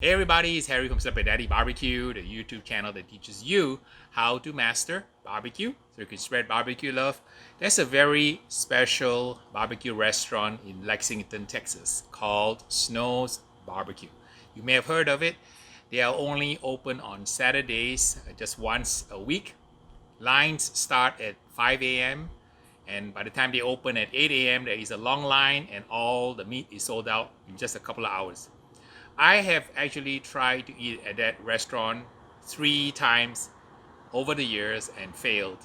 Hey everybody, it's Harry from Step Daddy BBQ, the YouTube channel that teaches you how to master barbecue so you can spread barbecue love. There's a very special barbecue restaurant in Lexington, Texas called Snow's Barbecue. You may have heard of it. They are only open on Saturdays, just once a week. Lines start at 5 a.m. and by the time they open at 8 a.m. there is a long line and all the meat is sold out in just a couple of hours. I have actually tried to eat at that restaurant 3 times over the years and failed.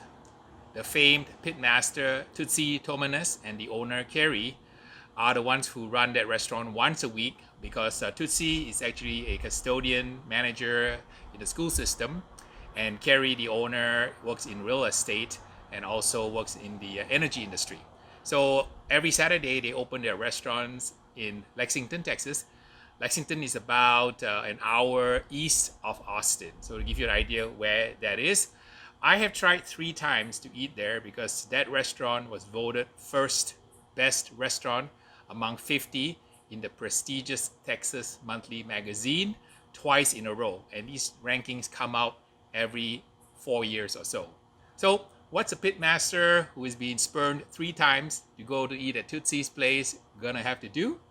The famed pitmaster Tootsie Thomanus and the owner Kerry are the ones who run that restaurant once a week because Tootsie is actually a custodian manager in the school system, and Kerry, the owner, works in real estate and also works in the energy industry. So every Saturday they open their restaurants in Lexington, Texas. Lexington is about an hour east of Austin. So to give you an idea where that is, I have tried 3 times to eat there because that restaurant was voted first best restaurant among 50 in the prestigious Texas Monthly magazine twice in a row. And these rankings come out every 4 years or so. So what's a pitmaster who is being spurned 3 times to go to eat at Tootsie's place gonna have to do?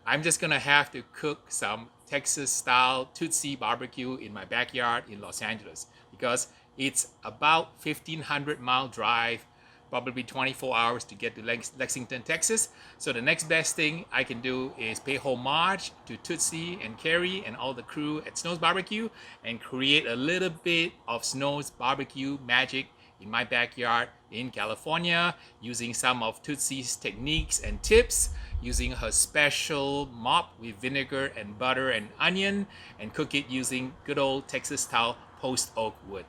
I'm just gonna have to cook some Texas style Tootsie barbecue in my backyard in Los Angeles because it's about 1,500-mile drive, probably 24 hours to get to Lexington, Texas. So the next best thing I can do is pay homage to Tootsie and Kerry and all the crew at Snow's Barbecue and create a little bit of Snow's Barbecue magic in my backyard in California using some of Tootsie's techniques and tips, using her special mop with vinegar and butter and onion, and cook it using good old Texas style post oak wood.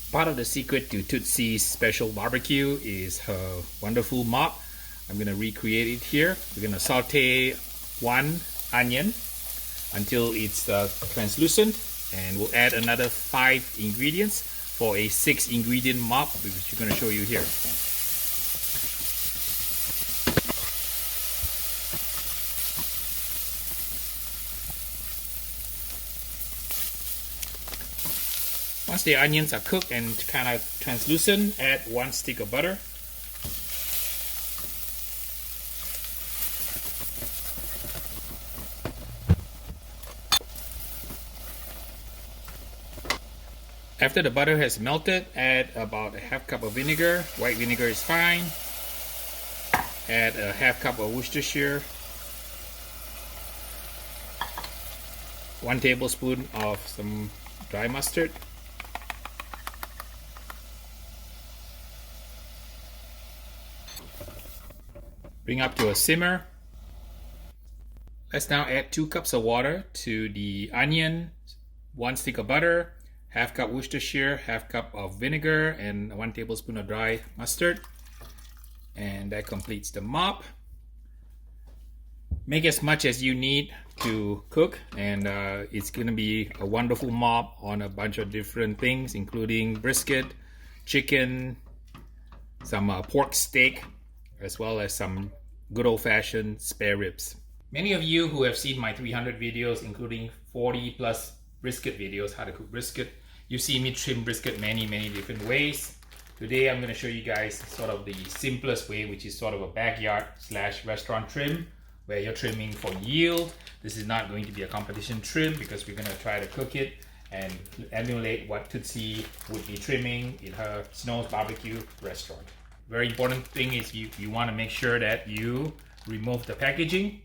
Part of the secret to Tootsie's special barbecue is her wonderful mop. I'm gonna recreate it here. We're gonna saute 1 onion until it's translucent, and we'll add another 5 ingredients for a 6-ingredient mop, which we're gonna show you here. Once the onions are cooked and kind of translucent, add 1 stick of butter. After the butter has melted, add about a half cup of vinegar. White vinegar is fine. Add a half cup of Worcestershire. 1 tablespoon of some dry mustard. Bring up to a simmer. Let's now add 2 cups of water to the onion, 1 stick of butter, half cup Worcestershire, half cup of vinegar, and 1 tablespoon of dry mustard. And that completes the mop. Make as much as you need to cook, and it's gonna be a wonderful mop on a bunch of different things, including brisket, chicken, some pork steak, as well as some good old-fashioned spare ribs. Many of you who have seen my 300 videos, including 40 plus brisket videos, how to cook brisket, you see me trim brisket many different ways. Today I'm going to show you guys sort of the simplest way, which is sort of a backyard / restaurant trim, where you're trimming for yield. This is not going to be a competition trim because we're going to try to cook it and emulate what Tootsie would be trimming in her Snow's Barbecue restaurant. Very important thing is you want to make sure that you remove the packaging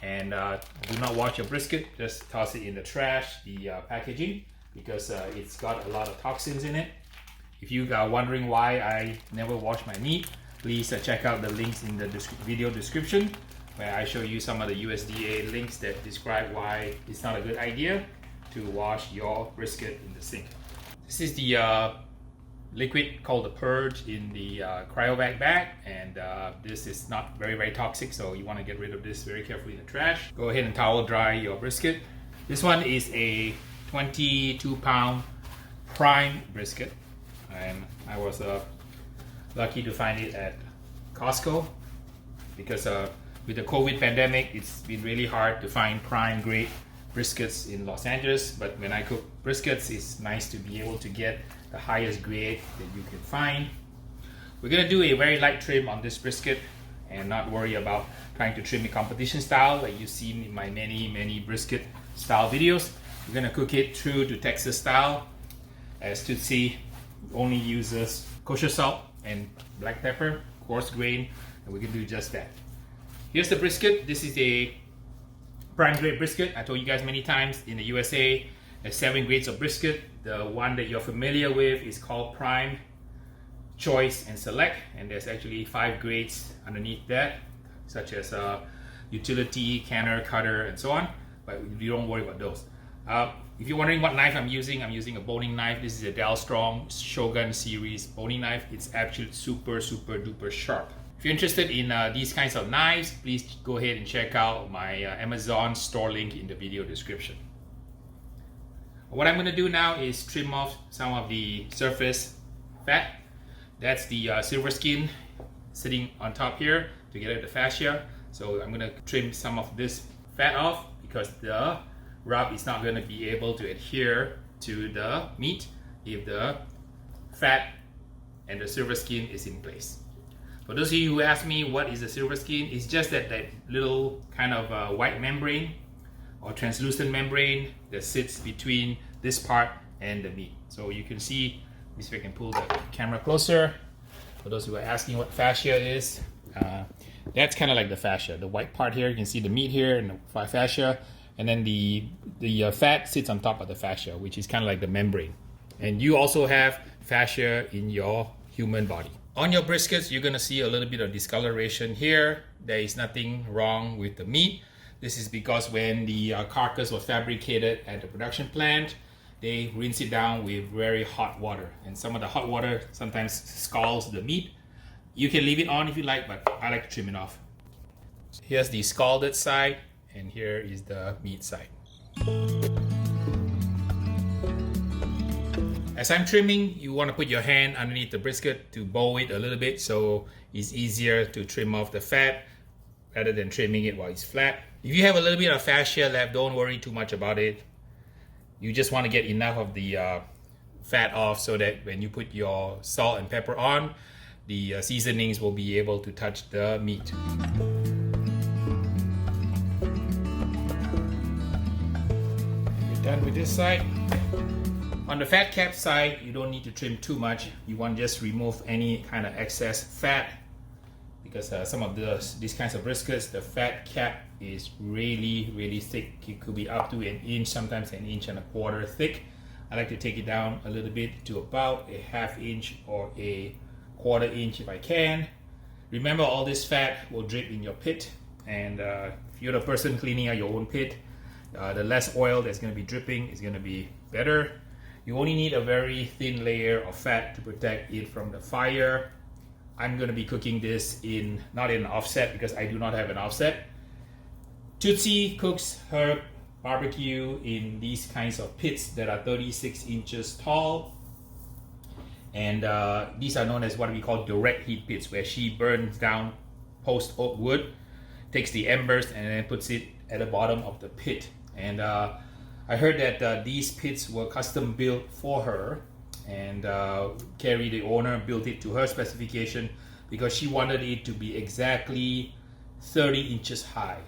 and do not wash your brisket. Just toss it in the trash, the packaging, because it's got a lot of toxins in it. If you are wondering why I never wash my meat, please check out the links in the video description, where I show you some of the USDA links that describe why it's not a good idea to wash your brisket in the sink. This is the liquid called the purge in the cryovac bag, and this is not very toxic, so you want to get rid of this very carefully in the trash. Go ahead and towel dry your brisket. This one is a 22-pound prime brisket, and I was lucky to find it at Costco because with the COVID pandemic, it's been really hard to find prime grade briskets in Los Angeles. But when I cook briskets, it's nice to be able to get the highest grade that you can find. We're gonna do a very light trim on this brisket and not worry about trying to trim it competition style like you've seen in my many brisket style videos. We're gonna cook it true to Texas style. As Tootsie only uses kosher salt and black pepper, coarse grain, and we can do just that. Here's the brisket. This is a prime grade brisket. I told you guys many times in the USA, there's 7 grades of brisket. The one that you're familiar with is called prime, choice, and select, and there's actually 5 grades underneath that, such as utility, canner, cutter, and so on, but you don't worry about those. If you're wondering what knife I'm using a boning knife. This is a Dal Strong Shogun series boning knife. It's actually super duper sharp. If you're interested in these kinds of knives, please go ahead and check out my Amazon store link in the video description. What I'm going to do now is trim off some of the surface fat. That's the silver skin sitting on top here to get at the fascia. So I'm going to trim some of this fat off because the rub is not going to be able to adhere to the meat if the fat and the silver skin is in place. For those of you who ask me what is the silver skin, it's just that little kind of white membrane or translucent membrane that sits between this part and the meat. So you can see, let me see if I can pull the camera closer. For those who are asking what fascia is, that's kind of like the fascia. The white part here, you can see the meat here and the fascia, and then the fat sits on top of the fascia, which is kind of like the membrane. And you also have fascia in your human body. On your briskets, you're gonna see a little bit of discoloration here. There is nothing wrong with the meat. This is because when the carcass was fabricated at the production plant, they rinse it down with very hot water. And some of the hot water sometimes scalds the meat. You can leave it on if you like, but I like to trim it off. Here's the scalded side, and here is the meat side. As I'm trimming, you want to put your hand underneath the brisket to bow it a little bit so it's easier to trim off the fat rather than trimming it while it's flat. If you have a little bit of fascia left, don't worry too much about it. You just want to get enough of the fat off so that when you put your salt and pepper on, the seasonings will be able to touch the meat. We're done with this side. On the fat cap side, you don't need to trim too much. You want to just remove any kind of excess fat because some of these kinds of briskets, the fat cap is really thick. It could be up to an inch, sometimes an inch and a quarter thick. I like to take it down a little bit to about a ½ inch or a quarter inch if I can. Remember, all this fat will drip in your pit, and if you're the person cleaning out your own pit, the less oil that's going to be dripping is going to be better. You only need a very thin layer of fat to protect it from the fire. I'm going to be cooking this not in an offset because I do not have an offset. Tootsie cooks her barbecue in these kinds of pits that are 36 inches tall. And these are known as what we call direct heat pits, where she burns down post oak wood, takes the embers, and then puts it at the bottom of the pit. And I heard that these pits were custom built for her, and Carrie, the owner, built it to her specification because she wanted it to be exactly 30 inches high.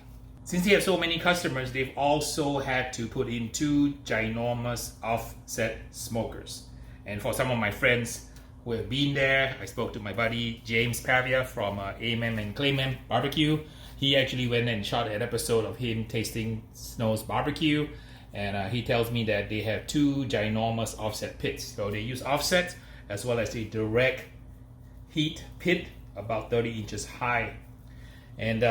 Since they have so many customers, they've also had to put in 2 ginormous offset smokers. And for some of my friends who have been there, I spoke to my buddy James Pavia from Amen and Clayman Barbecue. He actually went and shot an episode of him tasting Snow's barbecue. And he tells me that they have 2 ginormous offset pits. So they use offset as well as a direct heat pit about 30 inches high. And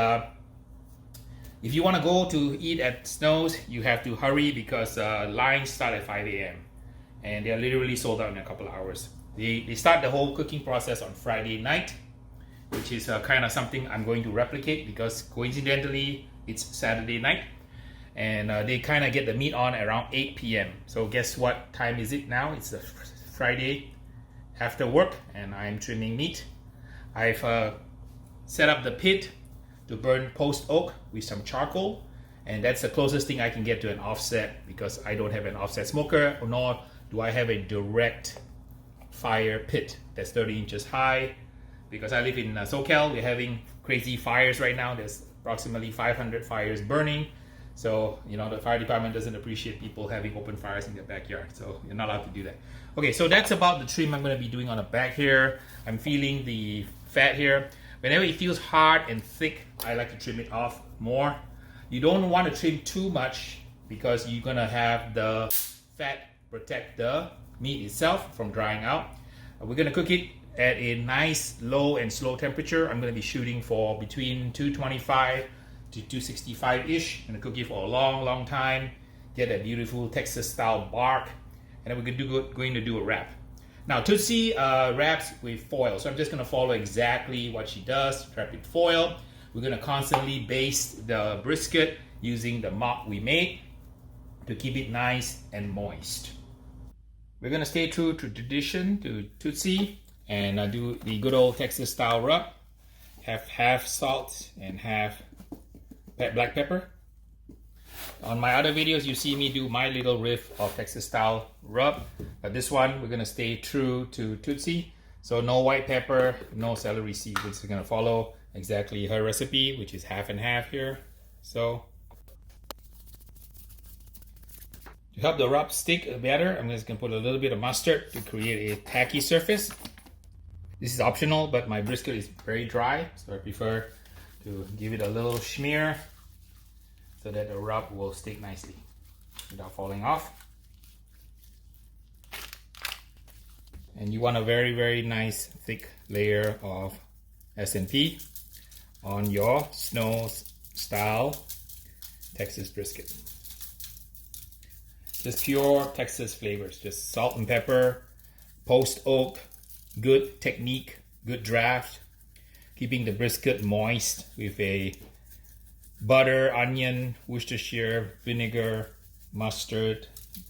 if you want to go to eat at Snow's, you have to hurry because lines start at 5 a.m. and they're literally sold out in a couple of hours. They start the whole cooking process on Friday night, which is kind of something I'm going to replicate because coincidentally it's Saturday night, and they kind of get the meat on around 8 p.m. So guess what time is it now? It's a Friday after work, and I'm trimming meat. I've set up the pit to burn post oak with some charcoal, and that's the closest thing I can get to an offset because I don't have an offset smoker, nor do I have a direct fire pit that's 30 inches high. Because I live in SoCal, we're having crazy fires right now. There's approximately 500 fires burning. So, you know, the fire department doesn't appreciate people having open fires in their backyard. So you're not allowed to do that. Okay, so that's about the trim I'm going to be doing on the back here. I'm feeling the fat here. Whenever it feels hard and thick, I like to trim it off more. You don't want to trim too much because you're going to have the fat protect the meat itself from drying out. We're going to cook it at a nice low and slow temperature. I'm going to be shooting for between 225 to 265-ish. I'm going to cook it for a long time. Get that beautiful Texas style bark. And then we're going to do a wrap. Now Tootsie wraps with foil. So I'm just going to follow exactly what she does. Wrap with foil. We're going to constantly baste the brisket using the mop we made to keep it nice and moist. We're going to stay true to tradition to Tootsie and do the good old Texas style rub. Have half salt and half black pepper. On my other videos, you see me do my little riff of Texas style rub. But this one, we're gonna stay true to Tootsie. So no white pepper, no celery seeds. We're gonna follow exactly her recipe, which is half and half here. So to help the rub stick better, I'm just gonna put a little bit of mustard to create a tacky surface. This is optional, but my brisket is very dry, so I prefer to give it a little smear so that the rub will stick nicely without falling off. And you want a very nice thick layer of S&P on your snow style Texas brisket. Just pure Texas flavors, just salt and pepper, post oak, good technique, good draft, keeping the brisket moist with a butter, onion, Worcestershire, vinegar, mustard,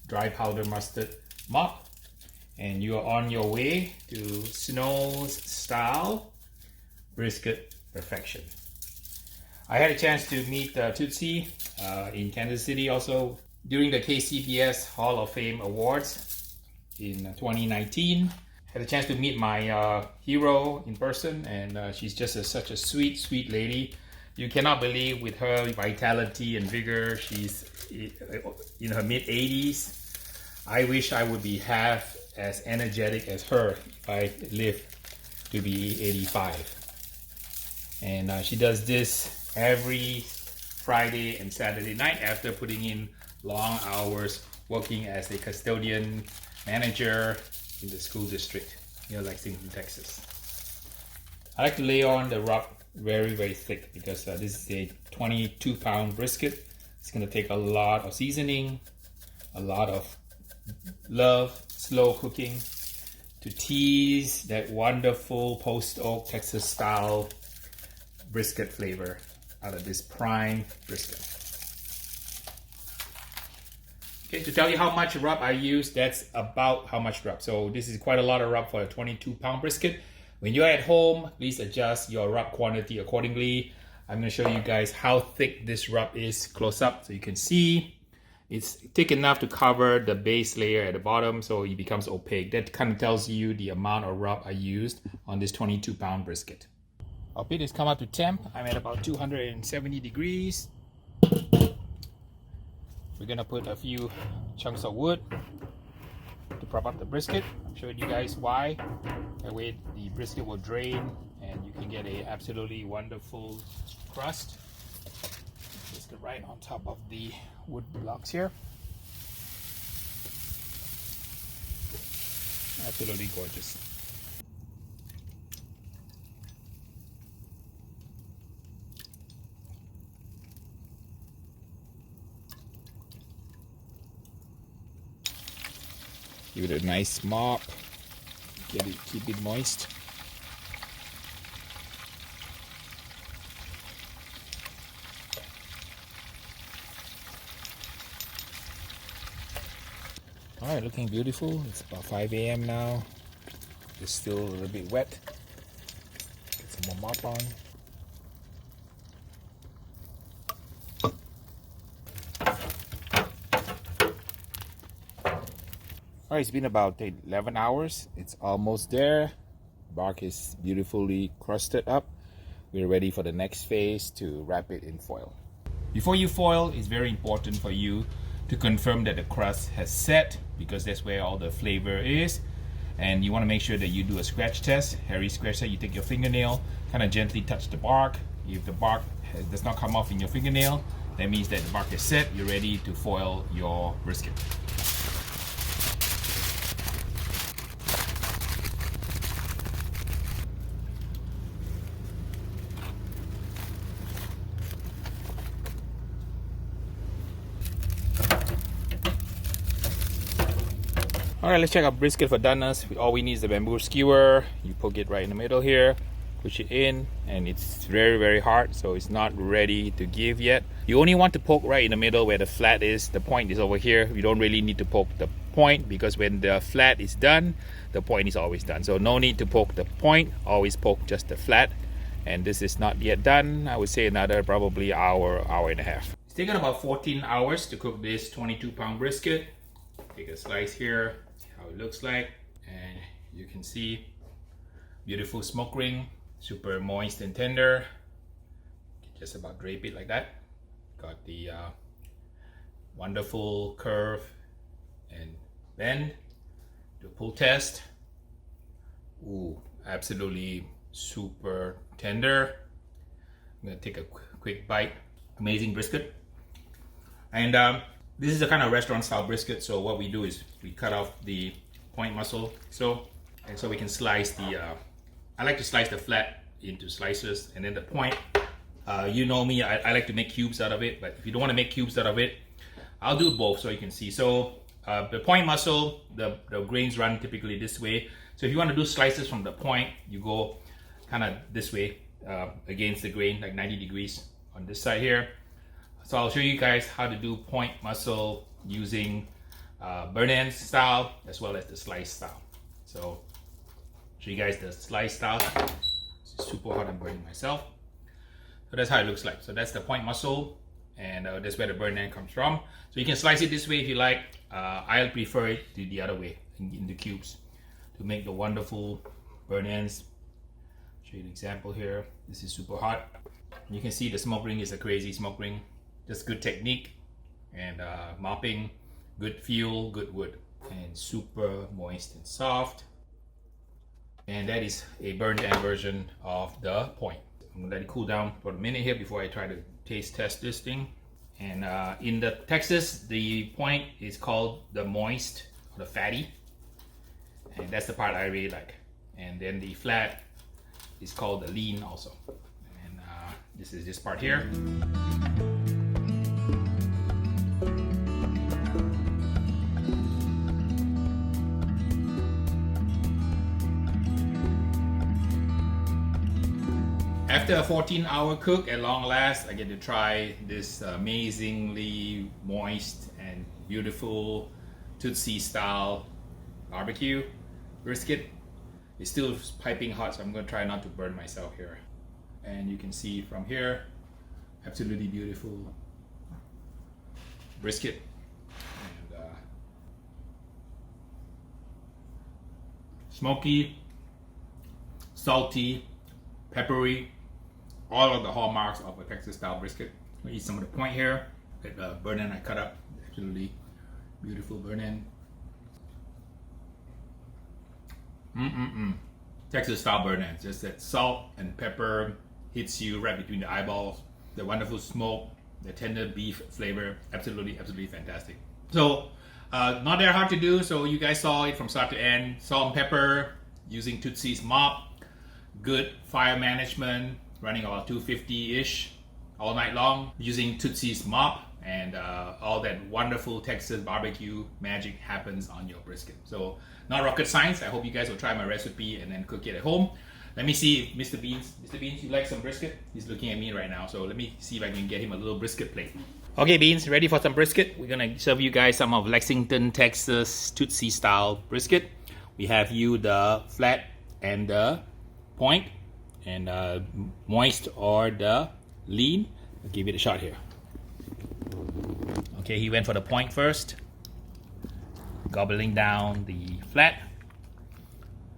dry powder mustard mop, and you are on your way to Snow's style brisket perfection. I had a chance to meet Tootsie in Kansas City also during the KCBS Hall of Fame Awards in 2019. Had a chance to meet my hero in person, and she's just such a sweet lady. You cannot believe with her vitality and vigor, she's in her mid-80s. I wish I would be half as energetic as her if I live to be 85. And she does this every Friday and Saturday night after putting in long hours working as a custodian manager in the school district near Lexington, Texas. I like to lay on the rub very thick because this is a 22-pound brisket. It's going to take a lot of seasoning, a lot of love, slow cooking to tease that wonderful post oak Texas style brisket flavor out of this prime brisket. Okay, to tell you how much rub I use, that's about how much rub. So this is quite a lot of rub for a 22-pound brisket. When you're at home, please adjust your rub quantity accordingly. I'm going to show you guys how thick this rub is close up so you can see. It's thick enough to cover the base layer at the bottom so it becomes opaque. That kind of tells you the amount of rub I used on this 22-pound brisket. Our pit has come up to temp. I'm at about 270 degrees. We're going to put a few chunks of wood to prop up the brisket. I'm showing you guys why. That way the brisket will drain and you can get a absolutely wonderful crust. Just get right on top of the wood blocks here. Absolutely gorgeous. Give it a nice mop. keep it moist. Alright, looking beautiful. It's about 5 a.m. now. It's still a little bit wet. Get some more mop on. Alright, it's been about 11 hours. It's almost there. Bark is beautifully crusted up. We're ready for the next phase to wrap it in foil. Before you foil, it's very important for you to confirm that the crust has set, because that's where all the flavor is. And you want to make sure that you do a scratch test. Harry scratch test, you take your fingernail, kind of gently touch the bark. If the bark does not come off in your fingernail, that means that the bark is set. You're ready to foil your brisket. Alright, let's check out brisket for doneness. All we need is a bamboo skewer. You poke it right in the middle here, push it in, and it's very, very hard, so it's not ready to give yet. You only want to poke right in the middle where the flat is. The point is over here. You don't really need to poke the point, because when the flat is done, the point is always done. So no need to poke the point, always poke just the flat. And this is not yet done. I would say another probably hour and a half. It's taken about 14 hours to cook this 22-pound brisket. Take a slice here. How it looks like, and you can see beautiful smoke ring, super moist and tender. Just about drape it like that. Got the wonderful curve and bend. Do a pull test. Ooh, absolutely super tender. I'm gonna take a quick bite. Amazing brisket. And this is a kind of restaurant style brisket, so what we do is we cut off the point muscle, so we can slice the, I like to slice the flat into slices, and then the point, you know me, I like to make cubes out of it, but if you don't want to make cubes out of it, I'll do both so you can see. So the point muscle, the grains run typically this way, so if you want to do slices from the point, you go kind of this way against the grain, like 90 degrees on this side here. So I'll show you guys how to do point muscle using burn ends style as well as the slice style. So show you guys the slice style. It's super hot, I'm burning myself. So that's how it looks like. So that's the point muscle, and that's where the burn end comes from. So you can slice it this way if you like. I'll prefer it to the other way in the cubes to make the wonderful burn ends. Show you an example here. This is super hot. You can see the smoke ring is a crazy smoke ring. Just good technique and mopping, good fuel, good wood, and super moist and soft. And that is a burnt end version of the point. I'm gonna let it cool down for a minute here before I try to taste test this thing. And in the Texas, the point is called the moist or the fatty, and that's the part I really like. And then the flat is called the lean also. And this is this part here. After a 14-hour cook, at long last, I get to try this amazingly moist and beautiful Tootsie style barbecue brisket. It's still piping hot, so I'm going to try not to burn myself here. And you can see from here, absolutely beautiful brisket. And smoky, salty, peppery. All of the hallmarks of a Texas style brisket. I'm gonna eat some of the point here. The burn end I cut up. Absolutely beautiful burn end. Texas style burn ends. Just that salt and pepper hits you right between the eyeballs. The wonderful smoke, the tender beef flavor. Absolutely, absolutely fantastic. So, not that hard to do. So you guys saw it from start to end. Salt and pepper using Tootsie's mop. Good fire management. Running about 250-ish all night long using Tootsie's mop and all that wonderful Texas barbecue magic happens on your brisket. So not rocket science. I hope you guys will try my recipe and then cook it at home. Let me see if Mr. Beans, you like some brisket? He's looking at me right now, so let me see if I can get him a little brisket plate. Okay, Beans, ready for some brisket? We're gonna serve you guys some of Lexington, Texas Tootsie style brisket. We have you the flat and the point, and moist or the lean. I'll give it a shot here. Okay, he went for the point first, gobbling down the flat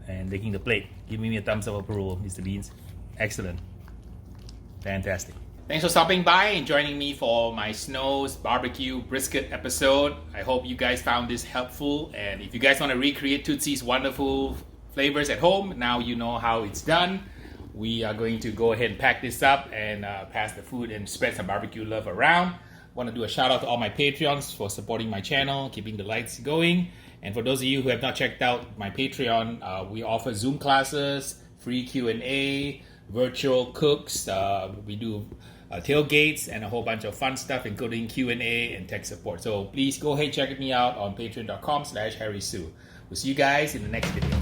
and licking the plate. Give me a thumbs up approval, Mr. Beans. Excellent. Fantastic. Thanks for stopping by and joining me for my Snow's barbecue brisket episode. I hope you guys found this helpful, and if you guys want to recreate Tootsie's wonderful flavors at home, now you know how it's done. We are going to go ahead and pack this up and pass the food and spread some barbecue love around. I want to do a shout out to all my Patreons for supporting my channel, keeping the lights going. And for those of you who have not checked out my Patreon, we offer Zoom classes, free Q&A, virtual cooks. We do tailgates and a whole bunch of fun stuff, including Q&A and tech support. So please go ahead and check me out on patreon.com/Harry Soo. We'll see you guys in the next video.